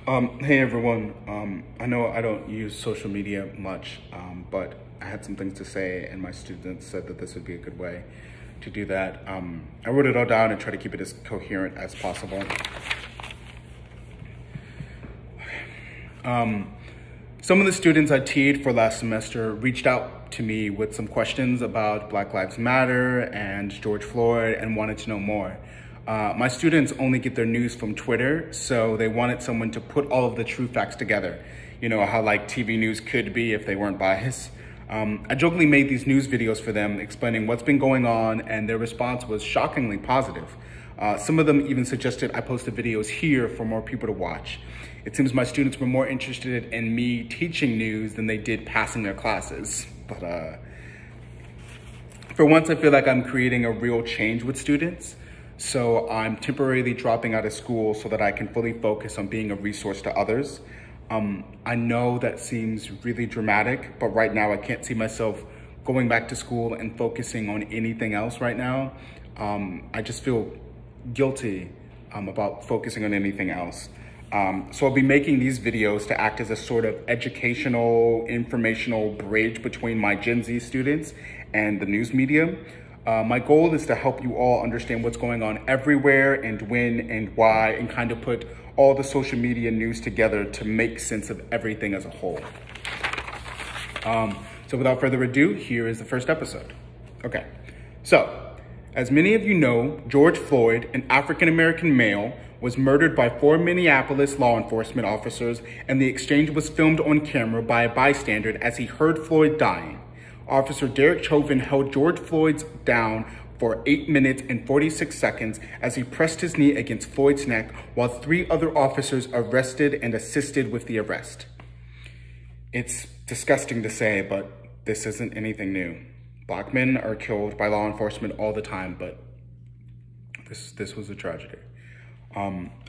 Hey everyone. I know I don't use social media much, but I had some things to say, and my students said that this would be a good way to do that. I wrote it all down and try to keep it as coherent as possible. Some of the students I TA'd for last semester reached out to me with some questions about Black Lives Matter and George Floyd and wanted to know more. My students only get their news from Twitter, so they wanted someone to put all of the true facts together. You know, how like TV news could be if they weren't biased. I jokingly made these news videos for them explaining what's been going on, and their response was shockingly positive. Some of them even suggested I post the videos here for more people to watch. It seems my students were more interested in me teaching news than they did passing their classes. But for once, I feel like I'm creating a real change with students. So I'm temporarily dropping out of school so that I can fully focus on being a resource to others. I know that seems really dramatic, but right now I can't see myself going back to school and focusing on anything else right now. I just feel guilty about focusing on anything else. So I'll be making these videos to act as a sort of educational, informational bridge between my Gen Z students and the news media. My goal is to help you all understand what's going on everywhere and when and why, and kind of put all the social media news together to make sense of everything as a whole. So without further ado, here is the first episode. Okay, so as many of you know, George Floyd, an African-American male, was murdered by 4 Minneapolis law enforcement officers, and the exchange was filmed on camera by a bystander as he heard Floyd dying. Officer Derek Chauvin held George Floyd down for 8 minutes and 46 seconds as he pressed his knee against Floyd's neck, while 3 other officers arrested and assisted with the arrest. It's disgusting to say, but this isn't anything new. Black men are killed by law enforcement all the time, but this was a tragedy.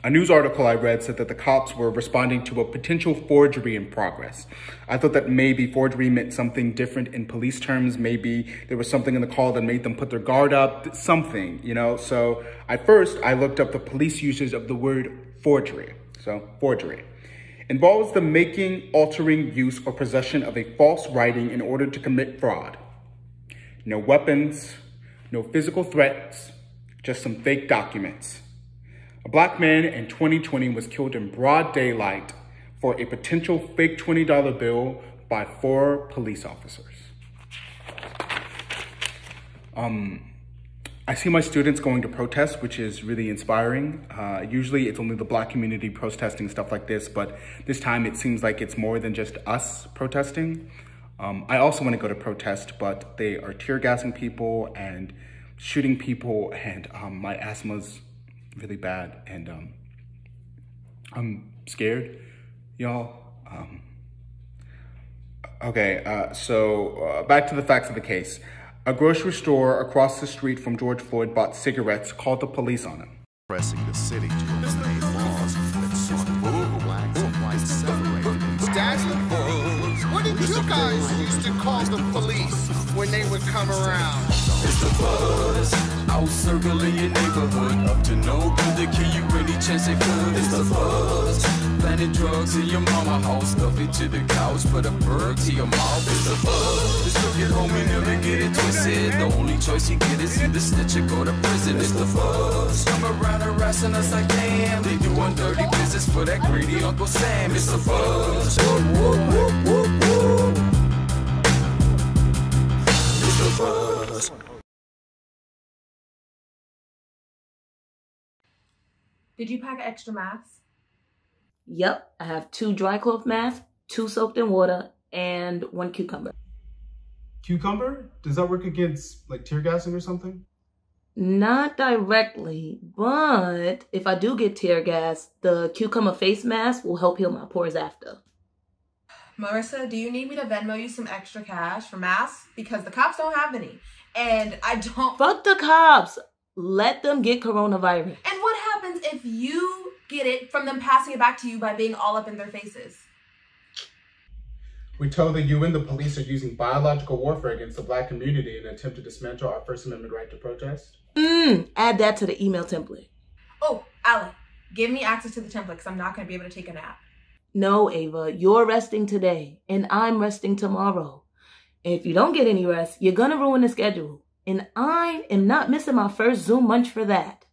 A news article I read said that the cops were responding to a potential forgery in progress. I thought that maybe forgery meant something different in police terms. Maybe there was something in the call that made them put their guard up, something, you know? So at first I looked up the police usage of the word forgery. So forgery involves the making, altering, use, or possession of a false writing in order to commit fraud. No weapons, no physical threats, just some fake documents. A Black man in 2020 was killed in broad daylight for a potential fake $20 bill by 4 police officers. I see my students going to protest, which is really inspiring. Usually it's only the Black community protesting stuff like this, but this time it seems like it's more than just us protesting. I also want to go to protest, but they are tear gassing people and shooting people, and my asthma's really bad, and I'm scared, y'all. So back to the facts of the case. A grocery store across the street from George Floyd bought cigarettes, called the police on him. Pressing the city to eliminate laws that sought blacks and whites separated. What did you guys used to call the police when they would come around? It's the buzz, out circling your neighborhood. Up to no good, can you really chance it good? It's the buzz, planting drugs in your mama house. Stuff it to the couch, put a bird to your mouth. It's the buzz, just look at home, you never get it twisted. The only choice you get is either snitch or go to prison. It's the buzz, come around harassing us like damn. They doing dirty business for that greedy Uncle Sam. It's the buzz, whoop, whoop, whoop, whoop, whoop. It's the buzz. Did you pack extra masks? Yep, I have 2 dry cloth masks, 2 soaked in water, and 1 cucumber. Cucumber? Does that work against like tear gassing or something? Not directly, but if I do get tear gas, the cucumber face mask will help heal my pores after. Marissa, do you need me to Venmo you some extra cash for masks? Because the cops don't have any. And I don't... Fuck the cops! Let them get coronavirus. And what happens if you get it from them passing it back to you by being all up in their faces? We told the UN the police are using biological warfare against the Black community in an attempt to dismantle our First Amendment right to protest. Add that to the email template. Oh, Allie, give me access to the template because I'm not going to be able to take a nap. No, Ava, you're resting today, and I'm resting tomorrow. And if you don't get any rest, you're gonna ruin the schedule. And I am not missing my first Zoom lunch for that.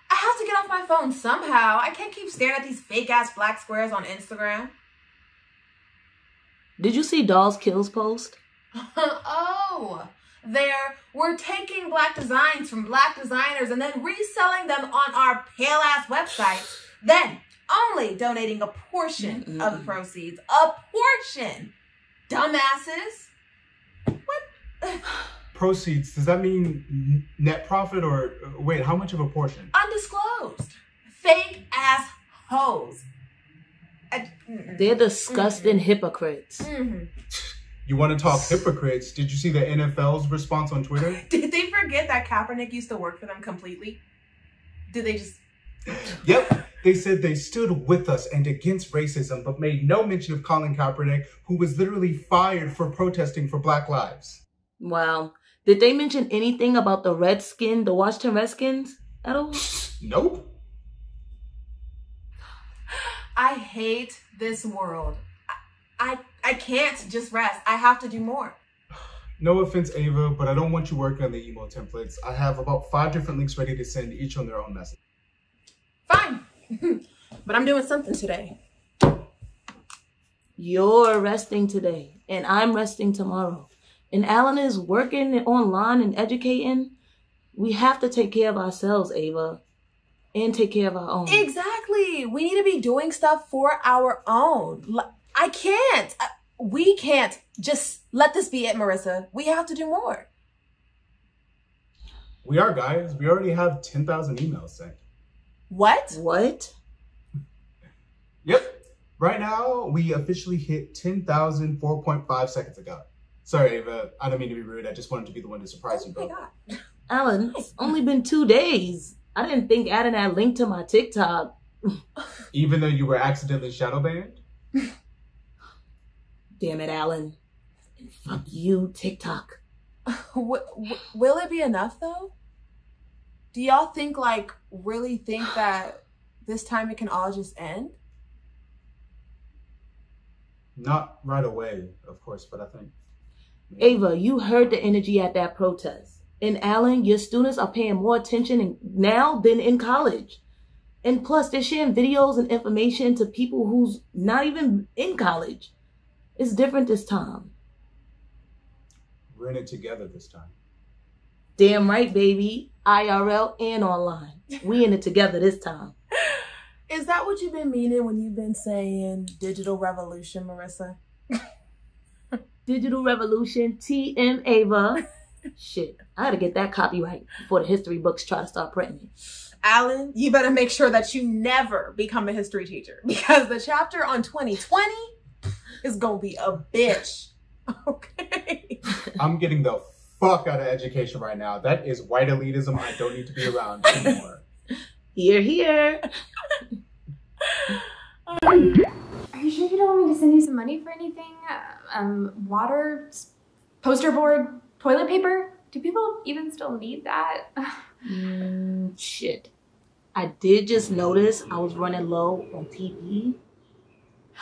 I have to get off my phone somehow. I can't keep staring at these fake-ass black squares on Instagram. Did you see Dolls Kills post? Oh, we're taking black designs from black designers and then reselling them on our pale-ass website. Then only donating a portion of the proceeds. A portion. Dumbasses. What? Proceeds, does that mean net profit or wait, how much of a portion? Undisclosed. Fake-ass hoes. They're disgusting hypocrites. You want to talk hypocrites? Did you see the NFL's response on Twitter? Did they forget that Kaepernick used to work for them completely? Did they just... Yep. They said they stood with us and against racism, but made no mention of Colin Kaepernick, who was literally fired for protesting for Black lives. Wow. Did they mention anything about the Washington Redskins at all? Nope. I hate this world. I can't just rest. I have to do more. No offense, Ava, but I don't want you working on the email templates. I have about 5 different links ready to send, each on their own message. Fine. But I'm doing something today. You're resting today, and I'm resting tomorrow. And Alan is working online and educating. We have to take care of ourselves, Ava, and take care of our own. Exactly. We need to be doing stuff for our own. I can't. We can't just let this be it, Marissa. We have to do more. We are, guys. We already have 10,000 emails sent. What? What? Yep. Right now, we officially hit 10,000 4.5 seconds ago. Sorry, Ava. I don't mean to be rude. I just wanted to be the one to surprise you, Oh my bro. God. Alan, it's only been 2 days. I didn't think adding that link to my TikTok. Even though you were accidentally shadow banned? Damn it, Alan. And fuck you, TikTok. Will it be enough, though? Do y'all really think that this time it can all just end? Not right away, of course, but I think... Ava, you heard the energy at that protest. And Alan, your students are paying more attention now than in college. And plus, they're sharing videos and information to people who's not even in college. It's different this time. We're in it together this time. Damn right, baby. IRL and online. We in it together this time. Is that what you've been meaning when you've been saying digital revolution, Marissa? Digital revolution, TM Ava. Shit, I gotta get that copyright before the history books try to start printing it. Alan, you better make sure that you never become a history teacher, because the chapter on 2020 is gonna be a bitch. Okay. I'm getting the fuck out of education right now. That is white elitism I don't need to be around anymore. Here, here. Are you sure you don't want me to send you some money for anything? Water, poster board, toilet paper? Do people even still need that? Shit. I did just notice I was running low on TP.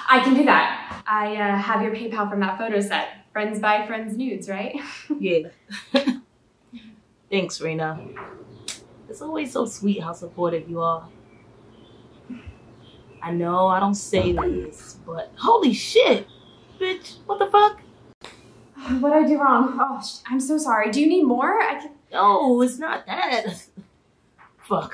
I can do that. I have your PayPal from that photo set. Friends buy friends nudes, right? Yeah. Thanks, Rena. It's always so sweet how supportive you are. I know I don't say this, but holy shit! Bitch, what the fuck? What did I do wrong? Oh, I'm so sorry. Do you need more? No, it's not that. Fuck.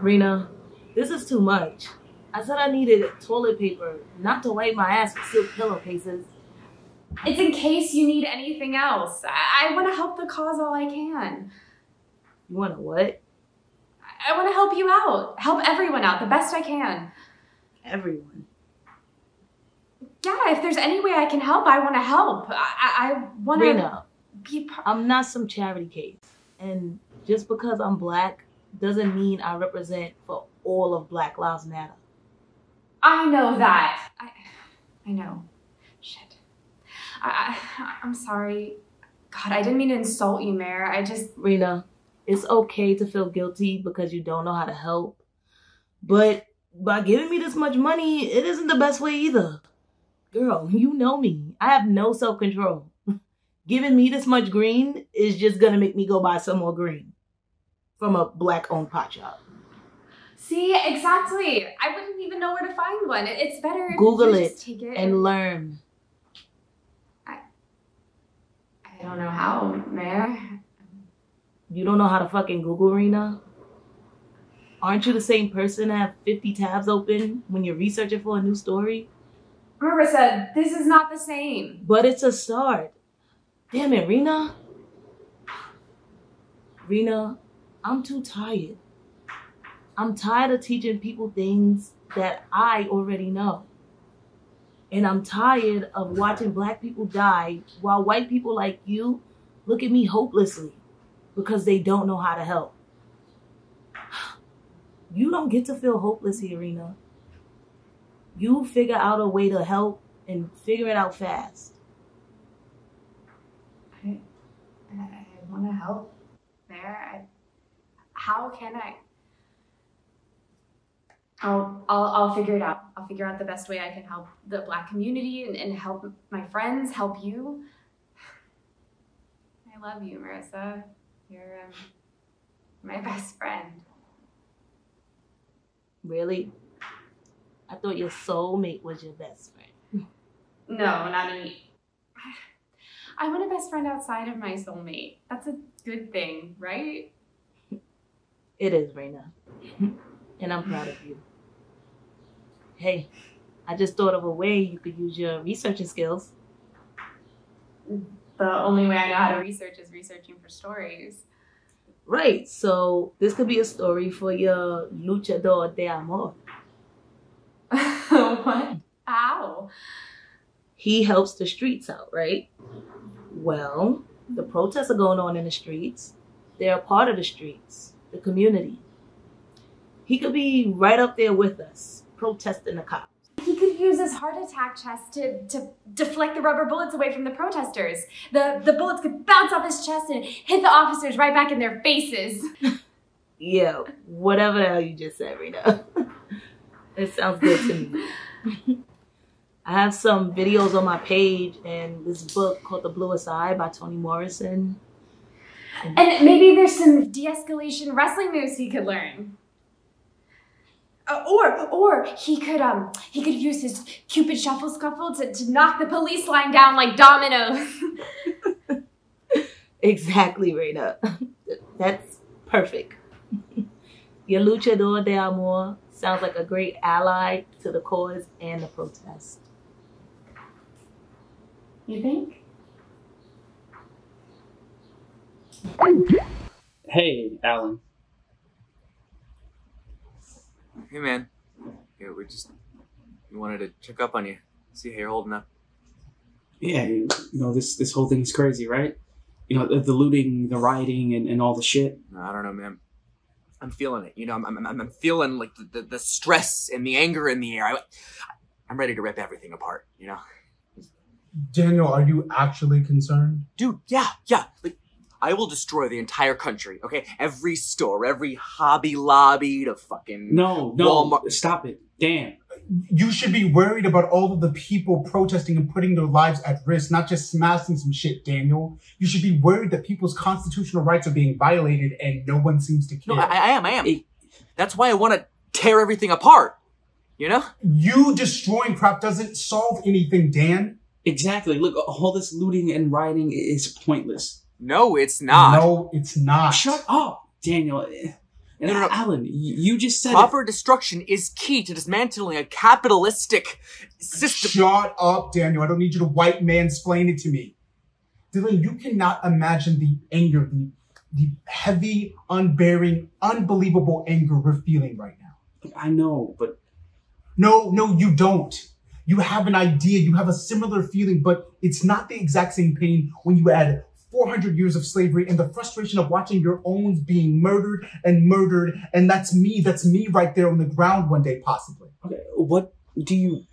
Rena, this is too much. I said I needed toilet paper, not to wipe my ass with silk pillowcases. It's in case you need anything else. I want to help the cause all I can. You want to what? I want to help you out. Help everyone out the best I can. Everyone. Yeah, if there's any way I can help, I want to help. I want to Rena, be part. I'm not some charity case. And just because I'm black doesn't mean I represent for all of Black Lives Matter. I know that. I know. Shit. I'm sorry. God, I didn't mean to insult you, Mare. I just... Rena, it's okay to feel guilty because you don't know how to help. But by giving me this much money, it isn't the best way either. Girl, you know me. I have no self-control. Giving me this much green is just gonna make me go buy some more green from a Black-owned pot shop. See, exactly. I wouldn't even know where to find one. It's better if Google you it just take it and learn. I don't know how, Mayor. You don't know how to fucking Google, Rena? Aren't you the same person that have 50 tabs open when you're researching for a new story? Marissa, this is not the same. But it's a start. Damn it, Rena. Rena, I'm too tired. I'm tired of teaching people things that I already know. And I'm tired of watching Black people die while white people like you look at me hopelessly because they don't know how to help. You don't get to feel hopeless here, Rena. You figure out a way to help and figure it out fast. I want to help, Mayor. How can I? I'll figure it out. I'll figure out the best way I can help the Black community and help my friends, help you. I love you, Marissa. You're my best friend. Really? I thought your soulmate was your best friend. No, not me. I want a best friend outside of my soulmate. That's a good thing, right? It is, Rena. And I'm proud of you. Hey, I just thought of a way you could use your researching skills. The only way I know how to research is researching for stories. Right, so this could be a story for your luchador de amor. What? How? He helps the streets out, right? Well, the protests are going on in the streets. They're a part of the streets, the community. He could be right up there with us, protesting the cops. He could use his heart attack chest to deflect the rubber bullets away from the protesters. The bullets could bounce off his chest and hit the officers right back in their faces. Yeah, whatever the hell you just said, Rita. It sounds good to me. I have some videos on my page and this book called The Bluest Eye by Toni Morrison. And maybe there's some de-escalation wrestling moves he could learn. Or he could use his Cupid Shuffle Scuffle to knock the police line down like dominoes. Exactly, Rena. That's perfect. Your luchador de amor sounds like a great ally to the cause and the protest. You think? Hey, Alan. Hey, man. Yeah, we wanted to check up on you, see how you're holding up. Yeah, this whole thing's crazy, right? The looting, the rioting, and all the shit. No, I don't know, man. I'm feeling it. I'm feeling like the stress and the anger in the air. I'm ready to rip everything apart. Daniel, are you actually concerned? Dude, yeah. Like, I will destroy the entire country. Okay, every store, every Hobby Lobby to fucking no, Walmart. Stop it, Dan. You should be worried about all of the people protesting and putting their lives at risk, not just smashing some shit, Daniel. You should be worried that people's constitutional rights are being violated and no one seems to care. No, I am. That's why I want to tear everything apart, You destroying crap doesn't solve anything, Dan. Exactly. Look, all this looting and rioting is pointless. No, it's not. No, it's not. Shut up, Daniel. And No. Alan, you just said proper destruction is key to dismantling a capitalistic system. Shut up, Daniel. I don't need you to white mansplain it to me. Dylan, you cannot imagine the anger, the heavy, unbearing, unbelievable anger we're feeling right now. I know, but... No, you don't. You have an idea. You have a similar feeling, but it's not the exact same pain when you add 400 years of slavery and the frustration of watching your own being murdered. And that's me right there on the ground one day, possibly. Okay, what do you...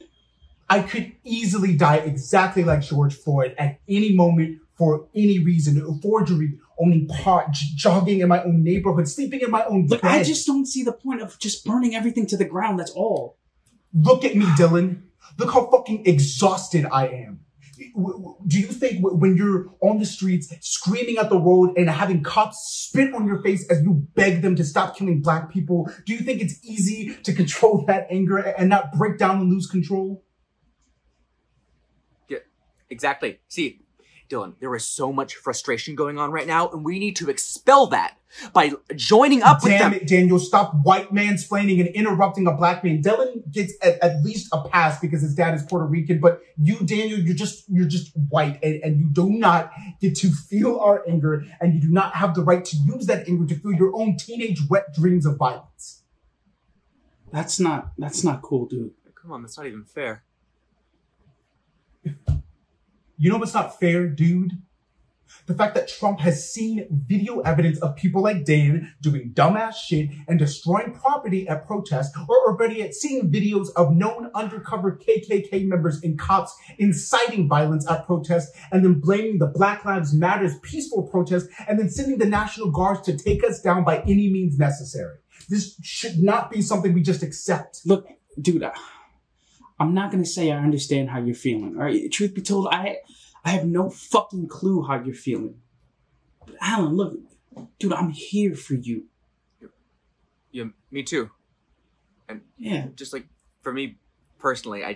I could easily die exactly like George Floyd at any moment for any reason, forgery, owning pot, jogging in my own neighborhood, sleeping in my own Look, bed. I just don't see the point of just burning everything to the ground, that's all. Look at me, Dylan. Look how fucking exhausted I am. Do you think when you're on the streets screaming at the road and having cops spit on your face as you beg them to stop killing black people, do you think it's easy to control that anger and not break down and lose control? Yeah, exactly. See, Dylan, there is so much frustration going on right now, and we need to expel that by joining up with them. Damn it, Daniel, stop white mansplaining and interrupting a black man. Dylan gets at least a pass because his dad is Puerto Rican, but you, Daniel, you're just white, and you do not get to feel our anger, and you do not have the right to use that anger to feel your own teenage wet dreams of violence. That's not cool, dude. Come on, that's not even fair. You know what's not fair, dude? The fact that Trump has seen video evidence of people like Dan doing dumbass shit and destroying property at protests, or better yet, seeing videos of known undercover KKK members and cops inciting violence at protests, and then blaming the Black Lives Matter's peaceful protest, and then sending the National Guards to take us down by any means necessary. This should not be something we just accept. Look, dude, I'm not gonna say I understand how you're feeling. All right, truth be told, I have no fucking clue how you're feeling. But Alan, look, dude, I'm here for you. Yeah, me too. And yeah, just like for me personally, I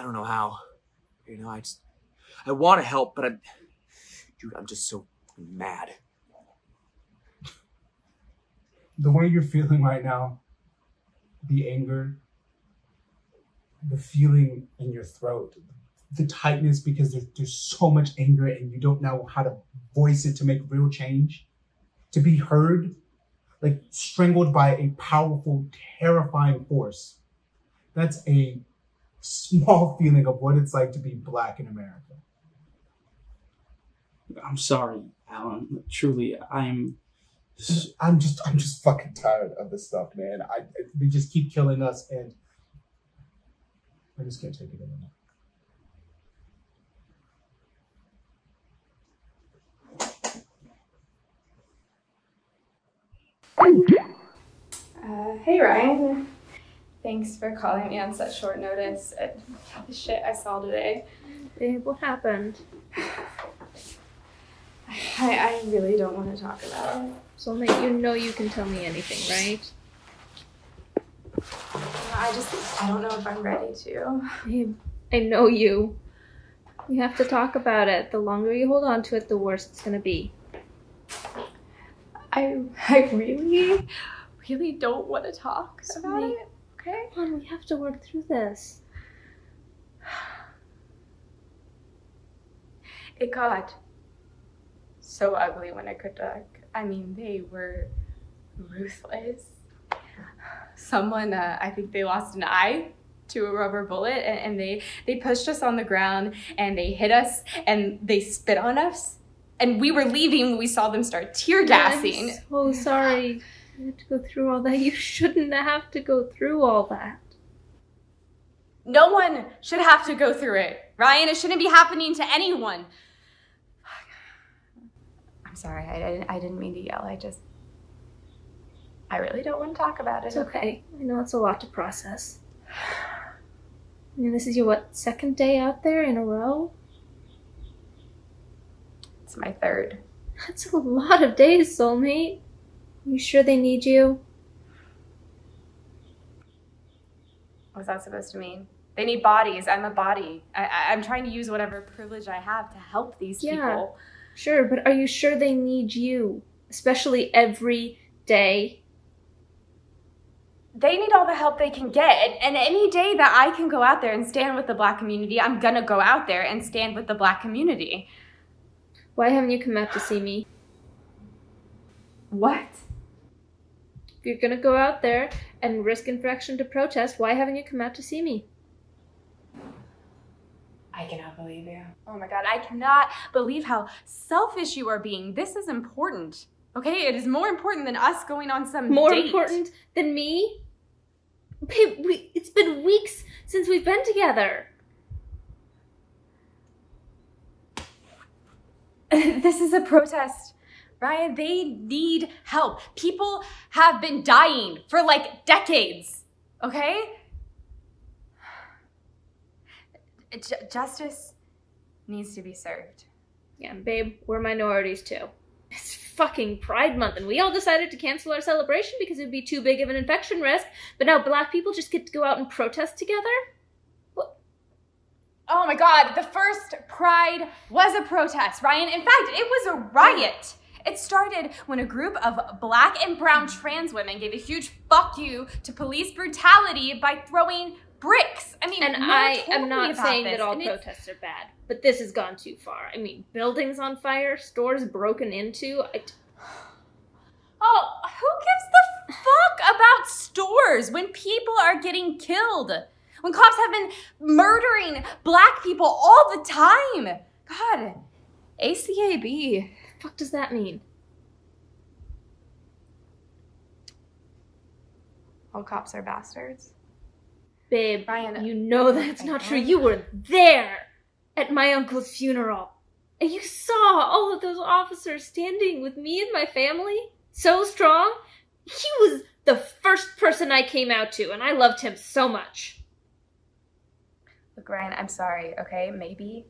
don't know how. You know, I want to help, but I'm just so mad. The way you're feeling right now, the anger, the feeling in your throat, the tightness because there's so much anger and you don't know how to voice it to make real change, to be heard, like strangled by a powerful, terrifying force. That's a small feeling of what it's like to be black in America. I'm sorry, Alan. Truly, I'm just fucking tired of this stuff, man. They just keep killing us and I just can't take it anymore. Hey Ryan. Thanks for calling me on such short notice. The shit I saw today. Babe, what happened? I really don't want to talk about it. Soulmate, you know you can tell me anything, right? I don't know if I'm ready to. Babe, I know you. We have to talk about it. The longer you hold on to it, the worse it's gonna be. I really don't want to talk about it. Okay? Come on, we have to work through this. It got so ugly when I could talk. I mean, they were ruthless. Someone, I think they lost an eye to a rubber bullet, and they pushed us on the ground, and they hit us, and they spit on us. And we were leaving when we saw them start tear gassing. I'm so sorry you had to go through all that. You shouldn't have to go through all that. No one should have to go through it, Ryan. It shouldn't be happening to anyone. I'm sorry, I didn't mean to yell. I really don't want to talk about it. It's okay. I know it's a lot to process. I mean, this is your, second day out there in a row? It's my third. That's a lot of days, soulmate. You sure they need you? What's that supposed to mean? They need bodies. I'm a body. I'm trying to use whatever privilege I have to help these people. Sure, but are you sure they need you? Especially every day? They need all the help they can get. And any day that I can go out there and stand with the Black community, I'm gonna go out there and stand with the Black community. Why haven't you come out to see me? What? If you're gonna go out there and risk infraction to protest, why haven't you come out to see me? I cannot believe you. Oh my God, I cannot believe how selfish you are being. This is important, okay? It is more important than us going on some More date. important than me? Babe, it's been weeks since we've been together. This is a protest. Ryan, they need help. People have been dying for like decades, okay? Justice needs to be served. Yeah, babe, we're minorities too. It's fucking Pride Month, and we all decided to cancel our celebration because it would be too big of an infection risk, but now black people just get to go out and protest together? What? Oh my God, the first Pride was a protest, Ryan. In fact, it was a riot. It started when a group of black and brown trans women gave a huge fuck you to police brutality by throwing bricks. I mean, and I am not saying that all protests are bad, but this has gone too far. I mean, buildings on fire, stores broken into. Oh, who gives the fuck about stores when people are getting killed? When cops have been murdering black people all the time? God, ACAB. What the fuck does that mean? All cops are bastards. Babe, Ryan, you know that's not true. You were there at my uncle's funeral. And you saw all of those officers standing with me and my family. So strong. He was the first person I came out to, and I loved him so much. Look, Ryan, I'm sorry, okay? Maybe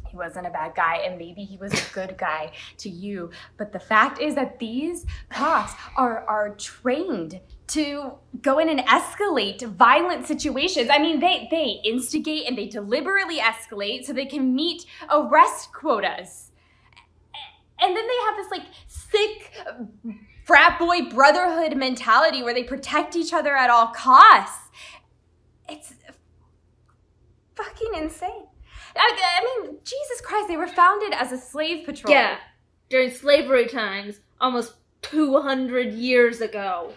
he wasn't a bad guy, and maybe he was a good guy to you. But the fact is that these cops are trained to go in and escalate violent situations. I mean, they instigate and they deliberately escalate so they can meet arrest quotas. And then they have this like sick frat boy brotherhood mentality where they protect each other at all costs. It's fucking insane. I mean, Jesus Christ, they were founded as a slave patrol. Yeah, during slavery times, almost 200 years ago.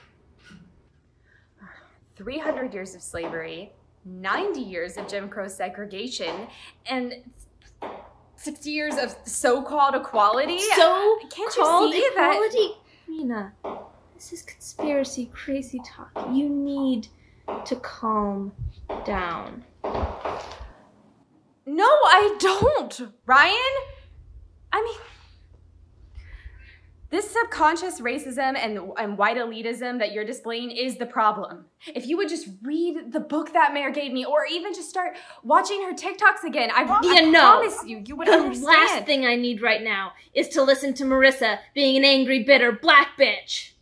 300 years of slavery, 90 years of Jim Crow segregation, and 60 years of so-called equality. So-called equality? Rena, this is conspiracy crazy talk. You need to calm down. No, I don't, Ryan. I mean, this subconscious racism and white elitism that you're displaying is the problem. If you would just read the book that Mayor gave me, or even just start watching her TikToks again, I promise you would understand. The last thing I need right now is to listen to Marissa being an angry, bitter black bitch.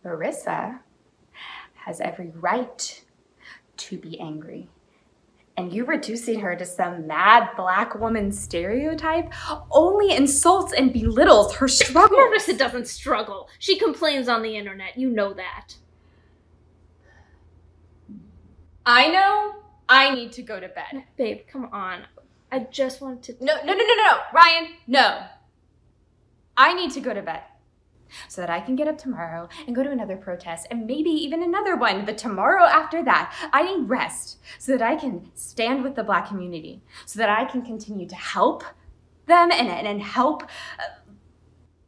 Marissa has every right to be angry. And you reducing her to some mad black woman stereotype only insults and belittles her struggle. Marissa doesn't struggle. She complains on the internet. You know that. I know I need to go to bed. No, babe, come on. I just want to... No, Ryan, no. I need to go to bed so that I can get up tomorrow and go to another protest and maybe even another one the tomorrow after that. I need rest so that I can stand with the black community, so that I can continue to help them and help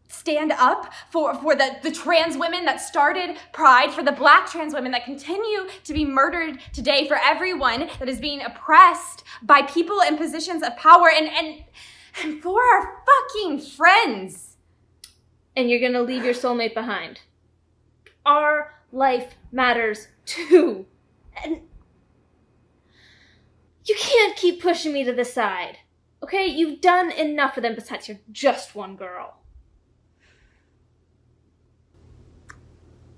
stand up for the trans women that started Pride, for the black trans women that continue to be murdered today, for everyone that is being oppressed by people in positions of power, and for our fucking friends. And you're gonna leave your soulmate behind. Our life matters too. And you can't keep pushing me to the side. Okay? You've done enough for them. Besides, you're just one girl.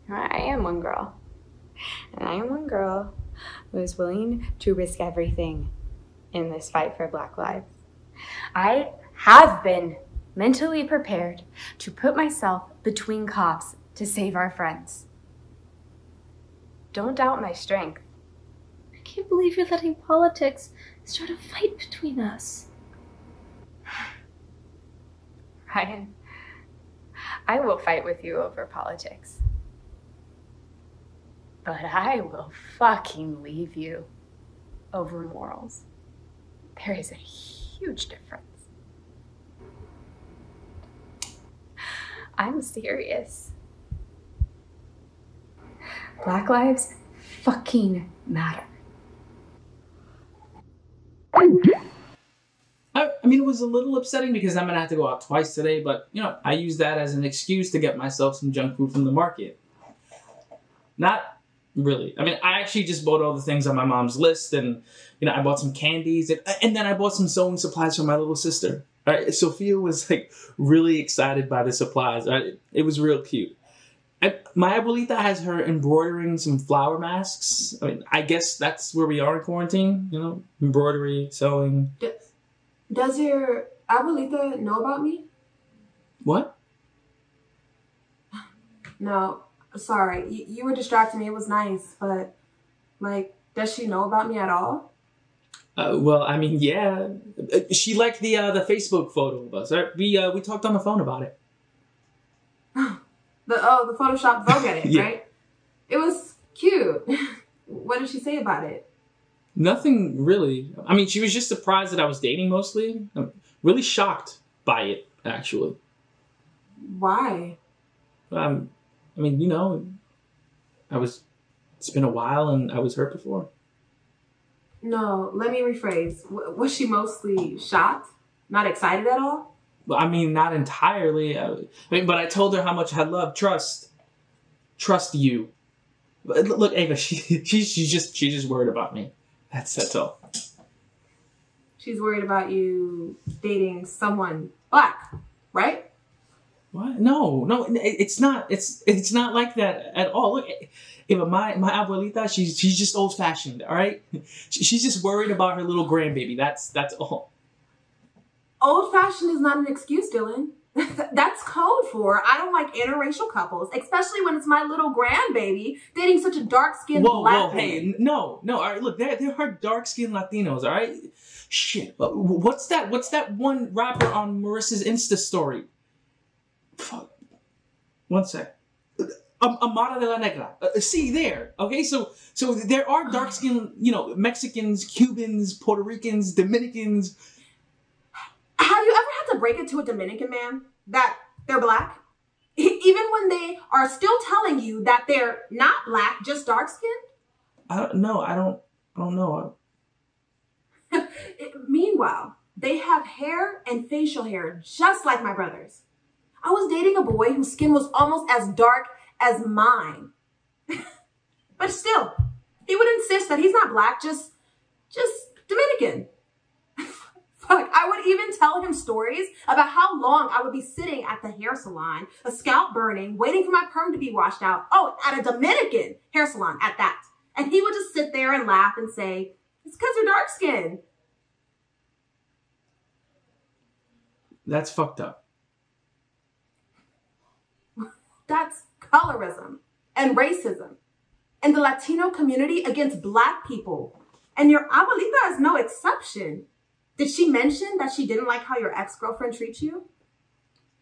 I am one girl. And I am one girl who is willing to risk everything in this fight for Black lives. I have been mentally prepared to put myself between cops to save our friends. Don't doubt my strength. I can't believe you're letting politics start a fight between us. Ryan, I will fight with you over politics. But I will fucking leave you over morals. There is a huge difference. I'm serious. Black lives fucking matter. I mean, it was a little upsetting because I'm gonna have to go out twice today, but you know, I use that as an excuse to get myself some junk food from the market. Not really. I mean, I actually just bought all the things on my mom's list, and you know, I bought some candies, and then I bought some sewing supplies for my little sister. Right? Sophia was like really excited by the supplies. Right? It was real cute. My abuelita has her embroidering some flower masks. I mean, I guess that's where we are in quarantine. You know, embroidery, sewing. Does your abuelita know about me? What? No, sorry. You were distracting me. It was nice, but like, does she know about me at all? Well, I mean, yeah. She liked the Facebook photo of us. Right? We talked on the phone about it. The Photoshop Vogue edit, Yeah. right? It was cute. What did she say about it? Nothing really. I mean, she was just surprised that I was dating mostly. I'm really shocked by it, actually. Why? I mean, you know, it's been a while and I was hurt before. No, let me rephrase. Was she mostly shocked? Not excited at all? I mean, not entirely. I mean, but I told her how much I love trust you. But look, Ava, she's just worried about me. That's all. She's worried about you dating someone black, right? What? No, it's not. It's not like that at all. Look, Ava, my abuelita, she's just old fashioned. All right, she's just worried about her little grandbaby. That's all. Old fashioned is not an excuse, Dylan. That's code for I don't like interracial couples, especially when it's my little grandbaby dating such a dark-skinned black man. Hey, no. All right, look, there are dark-skinned Latinos. All right, shit. What's that one rapper on Marissa's Insta story? Fuck. One sec. Amara de la Negra. See there. Okay, so there are dark-skinned, you know, Mexicans, Cubans, Puerto Ricans, Dominicans. Have you ever had to break it to a Dominican man that they're black? Even when they are still telling you that they're not black, just dark-skinned? I don't know. Meanwhile, they have hair and facial hair just like my brother's. I was dating a boy whose skin was almost as dark as mine. But still, he would insist that he's not black, just Dominican. Fuck, I would even tell him stories about how long I would be sitting at the hair salon, a scalp burning, waiting for my perm to be washed out. Oh, at a Dominican hair salon at that. And he would just sit there and laugh and say, it's because you're dark skinned. That's fucked up. That's colorism and racism and the Latino community against black people. And your abuelita is no exception. Did she mention that she didn't like how your ex-girlfriend treats you?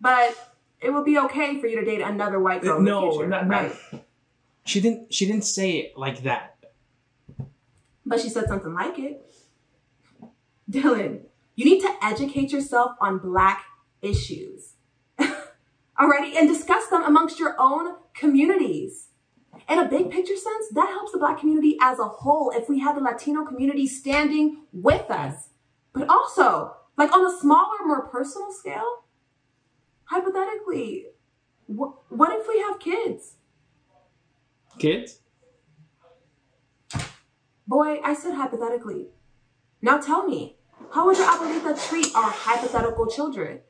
But it would be okay for you to date another white girl in the future, right? She didn't say it like that. But she said something like it. Dylan, you need to educate yourself on black issues. Alrighty, and discuss them amongst your own communities. In a big picture sense, that helps the black community as a whole if we have the Latino community standing with us. But also, like on a smaller, more personal scale, hypothetically, what if we have kids? Kids? Boy, I said hypothetically. Now tell me, how would your abuelita treat our hypothetical children?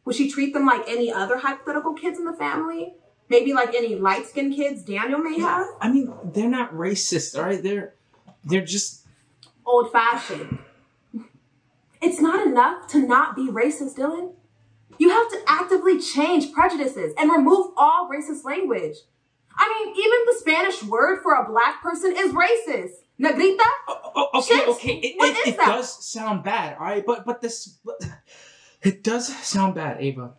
Would she treat them like any other hypothetical kids in the family? Maybe like any light-skinned kids Daniel may have? I mean, they're not racist, all right? They're just old-fashioned. It's not enough to not be racist, Dylan. You have to actively change prejudices and remove all racist language. I mean, even the Spanish word for a black person is racist. Negrita? Okay. It does sound bad, all right? But it does sound bad, Ava.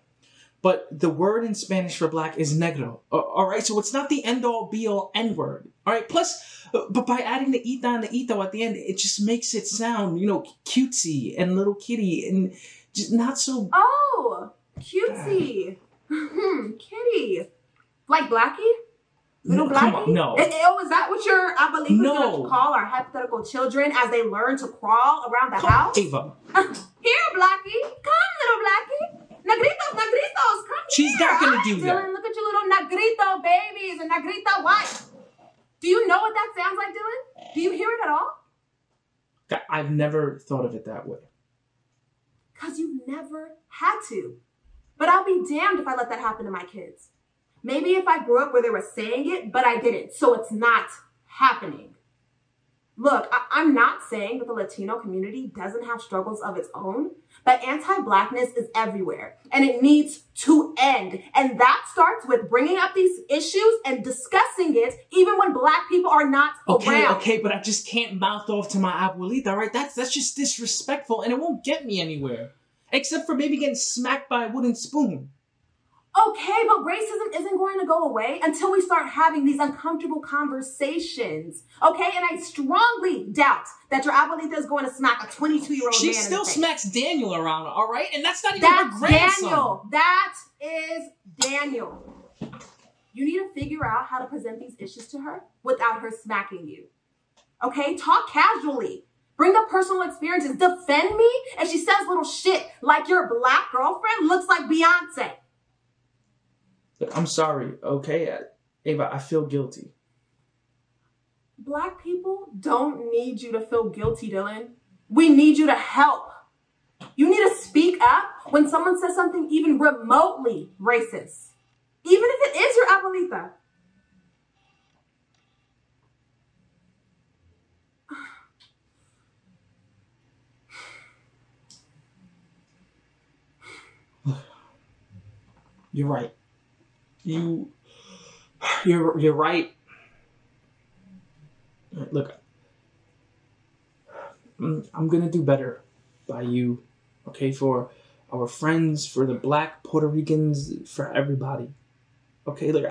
But the word in Spanish for black is negro, all right? So it's not the end-all, be-all, N-word, all right? Plus, but by adding the ita and the ito at the end, it just makes it sound, you know, cutesy and little kitty and just not so... Oh, cutesy. Kitty. Like Blackie? Little No, come blackie? on, no. Is that what your abuelitas No. going to call our hypothetical children as they learn to crawl around the house? Ava. Here, blackie. Come, little blackie. Negritos, negritos, come She's here. not gonna Hi, do that. Dylan, look at your little negrito babies and negrito wife. Do you know what that sounds like, Dylan? Do you hear it at all? I've never thought of it that way. Because you never had to. But I'll be damned if I let that happen to my kids. Maybe if I grew up where they were saying it, but I didn't. So it's not happening. Look, I'm not saying that the Latino community doesn't have struggles of its own, but anti-Blackness is everywhere and it needs to end. And that starts with bringing up these issues and discussing it even when Black people are not around. Okay, but I just can't mouth off to my abuelita, right? That's just disrespectful and it won't get me anywhere. Except for maybe getting smacked by a wooden spoon. Okay, but racism isn't going to go away until we start having these uncomfortable conversations. Okay, and I strongly doubt that your abuelita is going to smack a 22-year-old man She in still the face. smacks Daniel around, all right? And that's not even her That's grandson. Daniel. That is Daniel. You need to figure out how to present these issues to her without her smacking you. Okay, talk casually. Bring up personal experiences. Defend me if she says little shit like your Black girlfriend looks like Beyonce. Look, I'm sorry, okay? Ava, I feel guilty. Black people don't need you to feel guilty, Dylan. We need you to help. You need to speak up when someone says something even remotely racist. Even if it is your abuelita. You're right. You're right. Look, I'm gonna do better by you, okay? For our friends, for the Black Puerto Ricans, for everybody. Okay, look,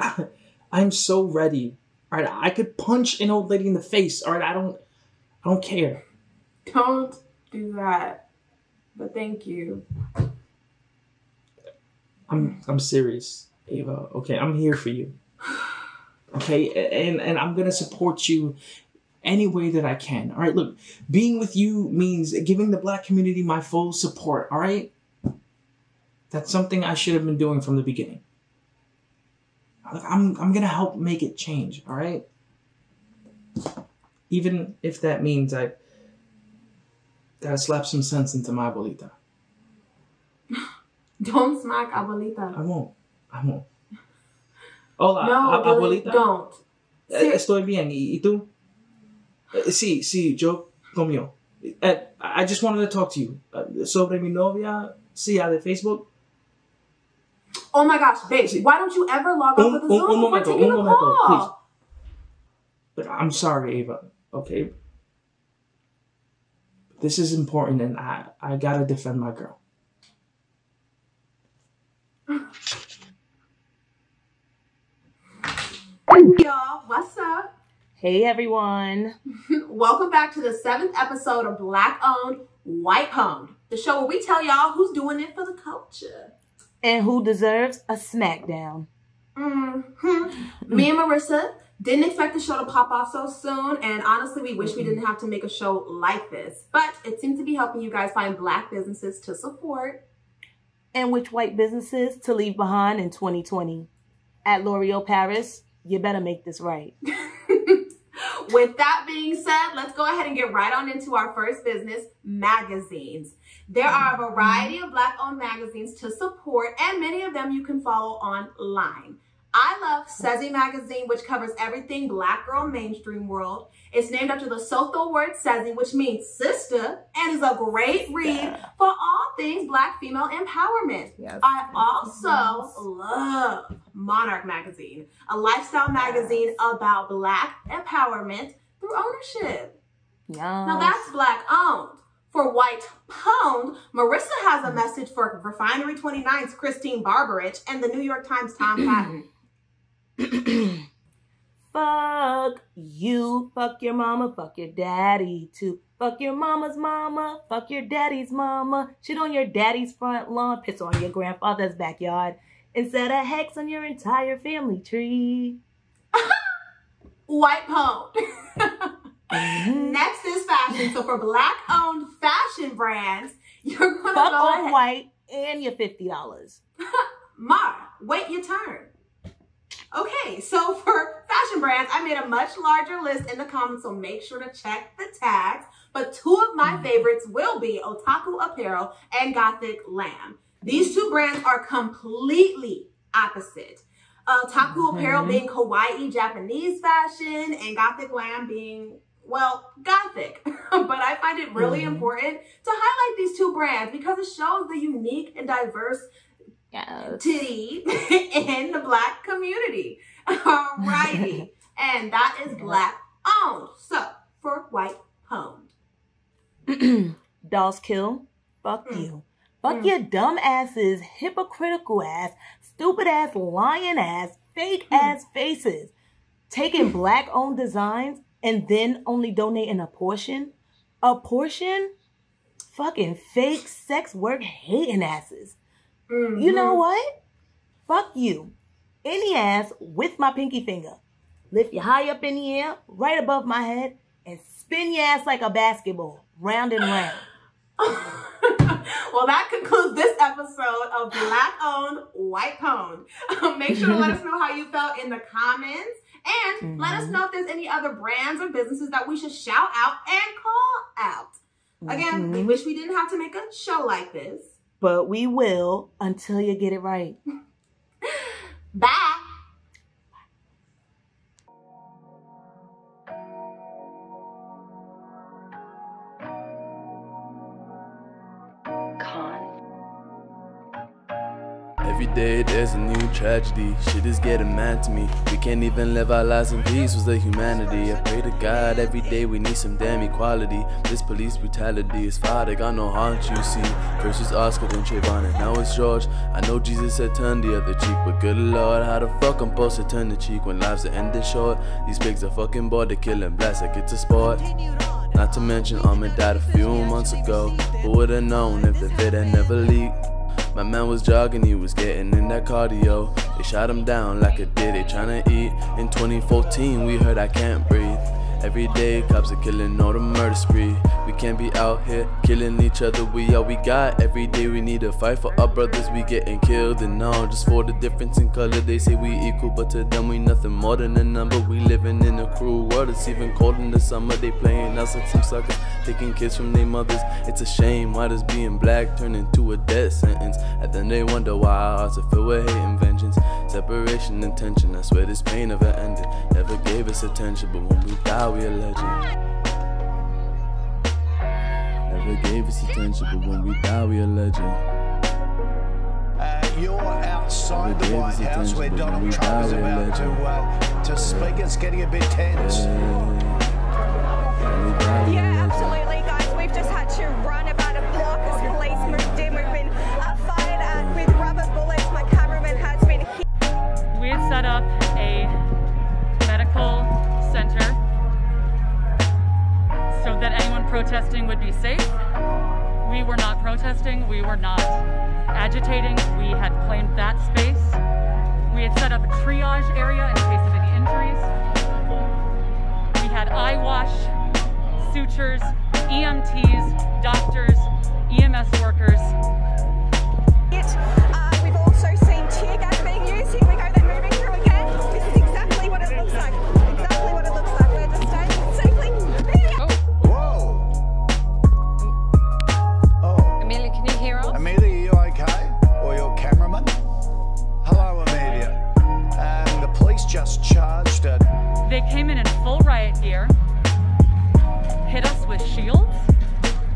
I'm so ready. All right, I could punch an old lady in the face. All right, I don't care. Don't do that. But thank you. I'm serious, Ava. Okay, I'm here for you. Okay, and I'm gonna support you any way that I can. All right, look, being with you means giving the Black community my full support. All right, that's something I should have been doing from the beginning. I'm gonna help make it change. All right, even if that means I gotta slap some sense into my abuelita. Don't smack abuelita. I won't. Hola, No, abuelita. don't. Estoy bien. ¿Y tú? Sí, yo comió. I just wanted to talk to you. Sobre mi novia, sí, de Facebook. Oh my gosh, babe, why don't you ever log off of the Zoom before taking a call? Please. But I'm sorry, Ava, okay? This is important and I gotta defend my girl. Y'all, what's up? Hey everyone. Welcome back to the 7th episode of Black Owned, White Honed, the show where we tell y'all who's doing it for the culture. And who deserves a smackdown. Me and Marissa didn't expect the show to pop off so soon, and honestly, we wish we didn't have to make a show like this. But it seems to be helping you guys find Black businesses to support. And which white businesses to leave behind in 2020. At L'Oreal Paris, you better make this right. With that being said, let's go ahead and get right on into our first business, magazines. There are a variety of Black-owned magazines to support, and many of them you can follow online. I love Sezi magazine, which covers everything Black girl mainstream world. It's named after the Sotho word Sezi, which means sister, and is a great read for all things Black female empowerment. Yes. I also love Monarch magazine, a lifestyle magazine about Black empowerment through ownership. Now that's Black owned. For white pwned, Marissa has a message for Refinery 29's Christine Barberich and the New York Times Tom Patton. Fuck you, fuck your mama, fuck your daddy too. Fuck your mama's mama, fuck your daddy's mama. Shit on your daddy's front lawn, piss on your grandfather's backyard, and set a hex on your entire family tree. white pwned. Next is fashion. So for Black-owned fashion brands, you're gonna fuck go off ahead. white and your $50. Mar, wait your turn. Okay, so for fashion brands, I made a much larger list in the comments, so make sure to check the tags. But two of my favorites will be Otaku Apparel and Gothic Lamb. These two brands are completely opposite. Otaku Apparel being kawaii Japanese fashion and Gothic Lamb being, well, Gothic. But I find it really important to highlight these two brands because it shows the unique and diverse titty in the Black community. Alrighty. And that is Black-owned. So, for white pwned. Dolls Kill, fuck you. Fuck your dumb asses, hypocritical ass, stupid ass, lying ass, fake ass faces. Taking Black-owned designs and then only donating a portion? A portion? Fucking fake sex work hating asses. You know what? Fuck you. Any ass with my pinky finger. Lift you high up in the air, right above my head, and spin your ass like a basketball, round and round. Well, that concludes this episode of Black-owned, white pwned. Make sure to let us know how you felt in the comments. And let us know if there's any other brands or businesses that we should shout out and call out. Again, we wish we didn't have to make a show like this. But we will until you get it right. Bye. Every day there's a new tragedy. Shit is getting mad to me. We can't even live our lives in peace with the humanity. I pray to God every day we need some damn equality. This police brutality is fire, they got no heart, you see. First was Oscar, then Trayvon, and now it's George. I know Jesus said turn the other cheek, but good Lord, how the fuck I'm supposed to turn the cheek when lives are ending short? These pigs are fucking bored, they're killing blacks like it's a sport. Not to mention Ahmed died a few months ago. Who would've known if the vid had never leaked? My man was jogging, he was getting in that cardio. They shot him down like a deer, they tryna eat. In 2014 we heard I can't breathe. Every day cops are killing all the murder spree. We can't be out here killing each other, we all we got. Every day we need to fight for our brothers, we getting killed. And all just for the difference in color, they say we equal, but to them we nothing more than a number. We living in a cruel world, it's even cold in the summer. They playing us like some suckers, taking kids from their mothers. It's a shame, why does being black turn into a death sentence? And then they wonder why our hearts are filled with hate and vengeance. Separation and tension, I swear this pain never ended. Never gave us attention, but when we die we a legend. Never gave us attention, but when we die we a legend. You're outside the White House where Donald Trump is about to speak. It's getting a bit tense. Yeah, absolutely, guys. We've just had to run about a block as police moved in. We've been fired at with rubber bullets. My cameraman has been hit. We had set up a medical center so that anyone protesting would be safe. We were not protesting, we were not agitating, we had claimed that space. We had set up a triage area in case of any injuries. We had eye wash, sutures, EMTs, doctors, EMS workers. We've also seen tear gas being used. Here we go, they're moving through again. This is exactly what it looks like. Exactly what it looks like. We're just standing safely. Amelia, can you hear us? Amelia, are you okay? Or your cameraman? Hello, Amelia. And the police just charged it. They came in full riot gear, hit us with shields,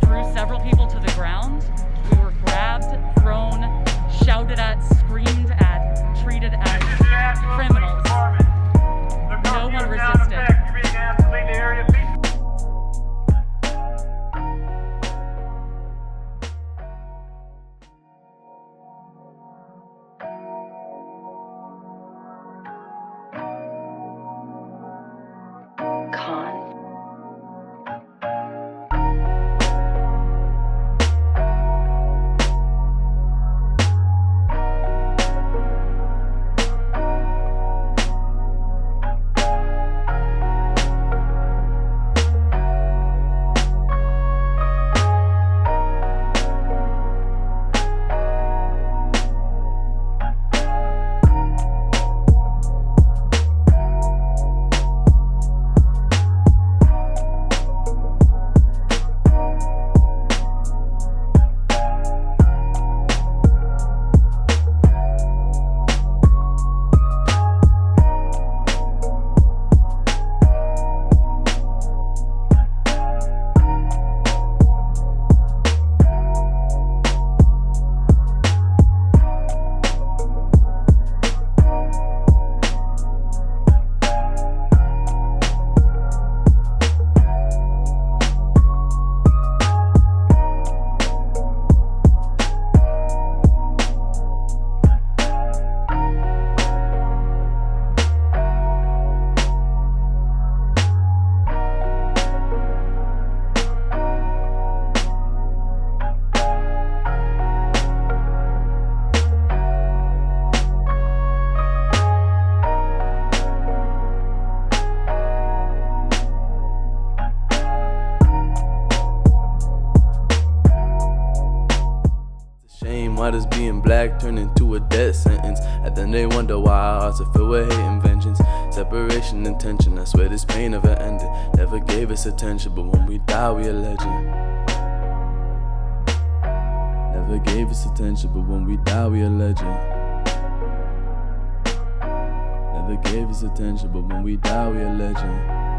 threw several people to the ground. We were grabbed, thrown, shouted at, screamed at, treated as criminals. No one resisted. Why does being black turn into a death sentence? And then they wonder why our hearts are filled with hate and vengeance. Separation and tension, I swear this pain never ended. Never gave us attention, but when we die we a legend. Never gave us attention, but when we die we a legend. Never gave us attention, but when we die we a legend.